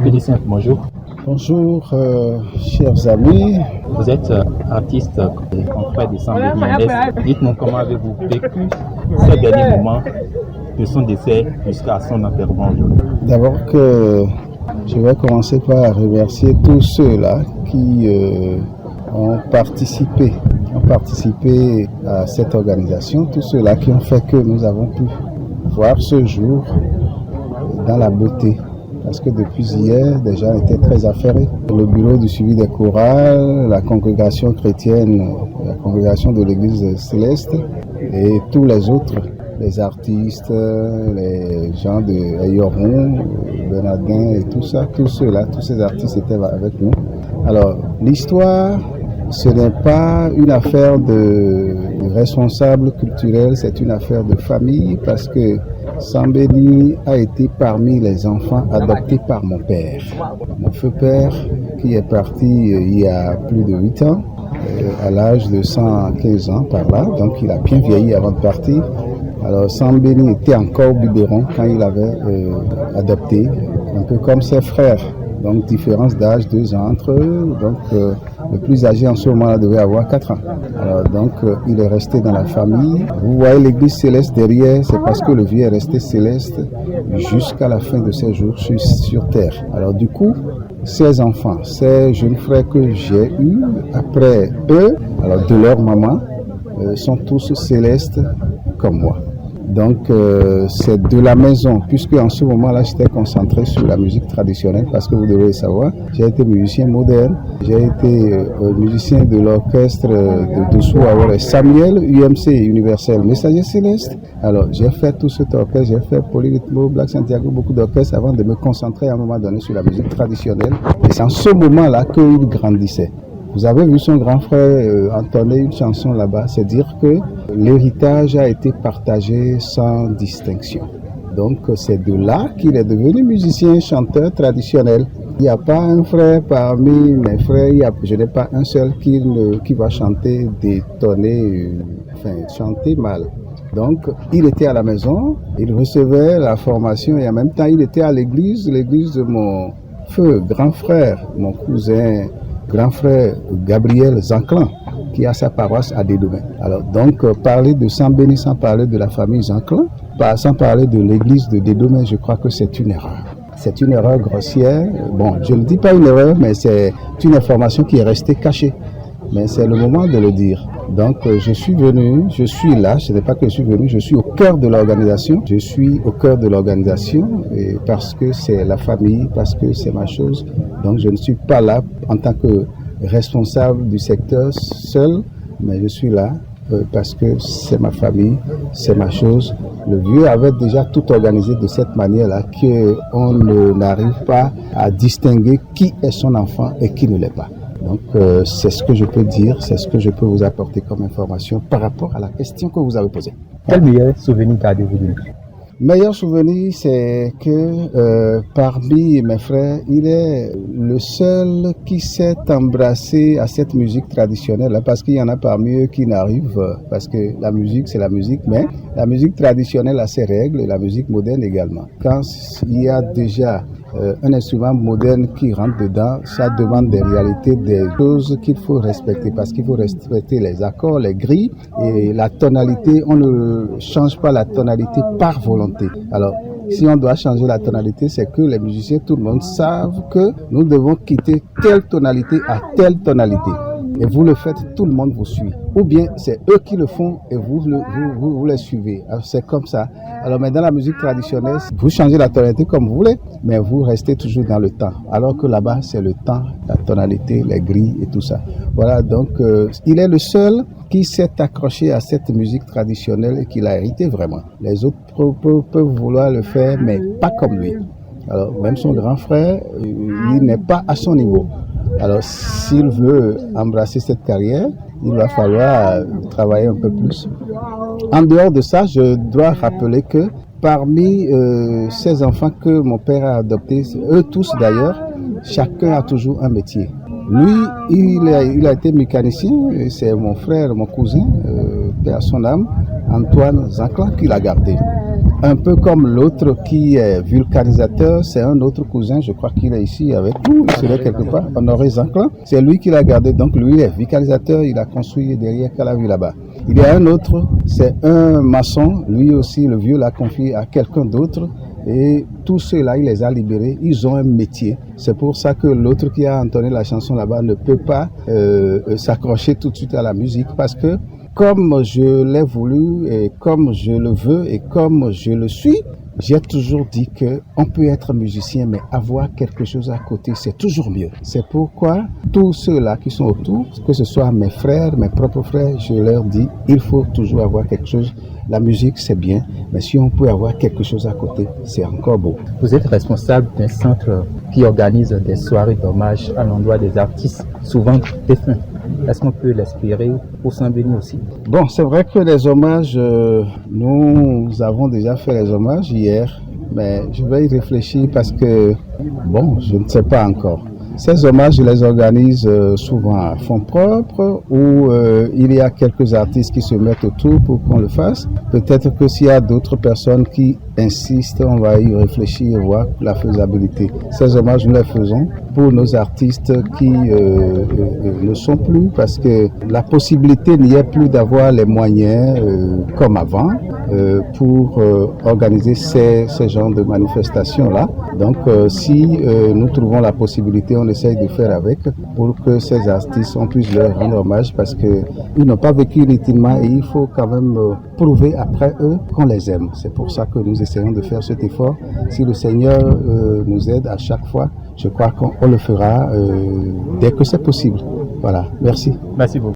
Félicien, bonjour. Bonjour, chers amis. Vous êtes artiste et confrère de Sambéni Mendes. Dites-nous comment avez-vous vécu ces derniers moments de son décès jusqu'à son enterrement aujourd'hui. D'abord que je vais commencer par remercier tous ceux-là qui ont participé à cette organisation, tous ceux-là qui ont fait que nous avons pu voir ce jour dans la beauté. Parce que depuis hier, des gens étaient très affairés. Le bureau du suivi des chorales, la congrégation chrétienne, la congrégation de l'Église céleste et tous les autres, les artistes, les gens de Ayoron, Bernardin et tout ça, tous ceux-là, tous ces artistes étaient avec nous. Alors, l'histoire, ce n'est pas une affaire de responsables culturels, c'est une affaire de famille parce que Sambéni a été parmi les enfants adoptés par mon père. Mon feu père qui est parti il y a plus de 8 ans, à l'âge de 115 ans par là, donc il a bien vieilli avant de partir. Alors Sambéni était encore biberon quand il avait adopté, un peu comme ses frères. Donc différence d'âge, 2 ans entre eux, donc le plus âgé en ce moment-là devait avoir 4 ans. Alors donc il est resté dans la famille. Vous voyez l'église céleste derrière, c'est parce que le vieux est resté céleste jusqu'à la fin de ses jours sur terre. Alors du coup, ces enfants, ces jeunes frères que j'ai eus après eux, alors de leur maman, sont tous célestes comme moi. Donc c'est de la maison, puisque en ce moment-là j'étais concentré sur la musique traditionnelle parce que vous devez savoir, j'ai été musicien moderne, j'ai été musicien de l'orchestre de Dessous-Awara Samuel, UMC Universel Messager Céleste. Alors j'ai fait tout cet orchestre, j'ai fait Polyrythmo, Black Santiago, beaucoup d'orchestres avant de me concentrer à un moment donné sur la musique traditionnelle. Et c'est en ce moment-là qu'il grandissait. Vous avez vu son grand frère entonner une chanson là-bas, c'est dire que l'héritage a été partagé sans distinction. Donc c'est de là qu'il est devenu musicien, chanteur traditionnel. Il n'y a pas un frère parmi mes frères, je n'ai pas un seul qui va chanter, détonner, chanter mal. Donc il était à la maison, il recevait la formation et en même temps il était à l'église de mon feu grand frère, mon cousin, grand frère Gabriel Zanclan, qui a sa paroisse à Dédomé. Alors donc, parler de Sambéni sans parler de la famille Zanclan, sans parler de l'église de Dédomé, je crois que c'est une erreur. C'est une erreur grossière. Bon, je ne dis pas une erreur, mais c'est une information qui est restée cachée. Mais c'est le moment de le dire. Donc, je suis venu, je suis là, ce n'est pas que je suis venu, je suis au cœur de l'organisation. Je suis au cœur de l'organisation et parce que c'est la famille, parce que c'est ma chose. Donc, je ne suis pas là en tant que responsable du secteur seul, mais je suis là parce que c'est ma famille, c'est ma chose. Le vieux avait déjà tout organisé de cette manière-là qu'on n'arrive pas à distinguer qui est son enfant et qui ne l'est pas. Donc c'est ce que je peux dire, c'est ce que je peux vous apporter comme information par rapport à la question que vous avez posée. Quel meilleur souvenir gardez-vous de lui? Meilleur souvenir, c'est que parmi mes frères, il est le seul qui s'est embrassé à cette musique traditionnelle, parce qu'il y en a parmi eux qui n'arrivent, parce que la musique c'est la musique, mais la musique traditionnelle a ses règles et la musique moderne également. Quand il y a déjà un instrument moderne qui rentre dedans, ça demande des réalités, des choses qu'il faut respecter, parce qu'il faut respecter les accords, les grilles et la tonalité. On ne change pas la tonalité par volonté. Alors, si on doit changer la tonalité, c'est que les musiciens, tout le monde savent que nous devons quitter telle tonalité à telle tonalité. Et vous le faites, tout le monde vous suit. Ou bien c'est eux qui le font et vous les suivez. Alors, c'est comme ça. Alors mais dans la musique traditionnelle, vous changez la tonalité comme vous voulez, mais vous restez toujours dans le temps. Alors que là-bas, c'est le temps, la tonalité, les grilles et tout ça. Voilà, donc il est le seul qui s'est accroché à cette musique traditionnelle et qui l'a hérité vraiment. Les autres peuvent vouloir le faire, mais pas comme lui. Alors même son grand frère, il n'est pas à son niveau. Alors, s'il veut embrasser cette carrière, il va falloir travailler un peu plus. En dehors de ça, je dois rappeler que parmi ces enfants que mon père a adoptés, eux tous d'ailleurs, chacun a toujours un métier. Lui, il a été mécanicien, c'est mon frère, mon cousin, père à son âme, Antoine Zanclan qui l'a gardé. Un peu comme l'autre qui est vulcanisateur, c'est un autre cousin, je crois qu'il est ici avec nous, il serait quelque part, Honoré Zanclan. C'est lui qui l'a gardé, donc lui il est vulcanisateur, il a construit derrière Calavi là-bas. Il y a un autre, c'est un maçon, lui aussi le vieux l'a confié à quelqu'un d'autre. Et tous ceux-là, il les a libérés, ils ont un métier. C'est pour ça que l'autre qui a entonné la chanson là-bas ne peut pas s'accrocher tout de suite à la musique parce que comme je l'ai voulu et comme je le veux et comme je le suis, j'ai toujours dit qu'on peut être musicien, mais avoir quelque chose à côté, c'est toujours mieux. C'est pourquoi tous ceux-là qui sont autour, que ce soit mes frères, mes propres frères, je leur dis, il faut toujours avoir quelque chose. La musique, c'est bien, mais si on peut avoir quelque chose à côté, c'est encore beau. Vous êtes responsable d'un centre qui organise des soirées d'hommage à l'endroit des artistes, souvent défunts. Est-ce qu'on peut l'espérer pour Saint-Béni aussi? Bon, c'est vrai que les hommages, nous avons déjà fait les hommages hier, mais je vais y réfléchir parce que, bon, je ne sais pas encore. Ces hommages, je les organise souvent à fonds propres ou il y a quelques artistes qui se mettent autour pour qu'on le fasse. Peut-être que s'il y a d'autres personnes qui insistent, on va y réfléchir et voir la faisabilité. Ces hommages, nous les faisons pour nos artistes qui ne sont plus parce que la possibilité n'y est plus d'avoir les moyens comme avant pour organiser ces genres de manifestations-là. Donc, si nous trouvons la possibilité, on essaye de faire avec pour que ces artistes, on puisse leur rendre hommage parce qu'ils n'ont pas vécu inutilement et il faut quand même prouver après eux qu'on les aime. C'est pour ça que nous essayons de faire cet effort. Si le Seigneur nous aide à chaque fois, je crois qu'on le fera dès que c'est possible. Voilà, merci. Merci beaucoup.